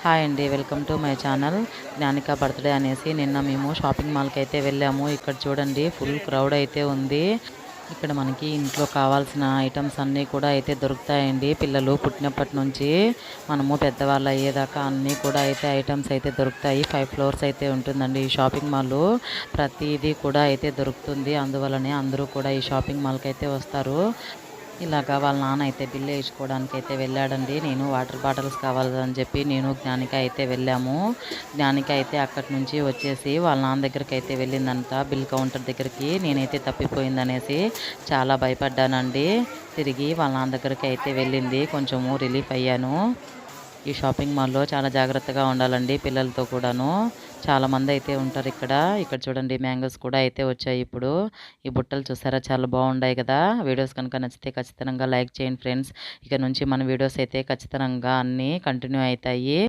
Hi అండి. Welcome to my channel. Gnanika birthday అనేసి నిన్న మేము షాపింగ్ మాల్‌కి అయితే వెళ్ళాము. ఇక్కడ చూడండి ఫుల్ క్రౌడ్ అయితే ఉంది. ఇక్కడ మనకి ఇంట్లో కావాల్సిన ఐటెమ్స్ అన్నీ కూడా అయితే దొరుకుతాయండి. పిల్లలు పుట్టినప్పటి నుంచి మనము పెద్దవాళ్ళు అయ్యేదాకా అన్నీ కూడా అయితే ఐటెమ్స్ అయితే దొరుకుతాయి. 5 ఫ్లోర్స్ అయితే ఉంటుందండి ఈ షాపింగ్ మాల్. ప్రతీదీ కూడా అయితే దొరుకుతుంది. అందువల్లనే అందరూ కూడా ఈ షాపింగ్ మాల్‌కి అయితే వస్తారు. ఇలాగా వాళ్ళ నాన్న అయితే బిల్ వేయించుకోవడానికి అయితే వెళ్ళాడండి. నేను వాటర్ బాటిల్స్ కావాలని చెప్పి నేను జ్ఞానిక అయితే వెళ్ళాము. జ్ఞానిక అయితే అక్కడి నుంచి వచ్చేసి వాళ్ళ నాన్న దగ్గరికి అయితే వెళ్ళిందంట. బిల్ కౌంటర్ దగ్గరికి. నేనైతే తప్పిపోయిందనేసి చాలా భయపడ్డానండి. తిరిగి వాళ్ళ నాన్న దగ్గరికి అయితే వెళ్ళింది. కొంచెము రిలీఫ్ అయ్యాను. ఈ షాపింగ్ మాల్‌లో చాలా జాగ్రత్తగా ఉండాలండి పిల్లలతో కూడాను. చాలామంది అయితే ఉంటారు ఇక్కడ. ఇక్కడ చూడండి మ్యాంగోస్ కూడా అయితే వచ్చాయి ఇప్పుడు. ఈ బుట్టలు చూసారా చాలా బాగున్నాయి కదా! వీడియోస్ కనుక నచ్చితే ఖచ్చితంగా లైక్ చేయండి ఫ్రెండ్స్. ఇక నుంచి మన వీడియోస్ అయితే ఖచ్చితంగా అన్నీ కంటిన్యూ అయితాయి.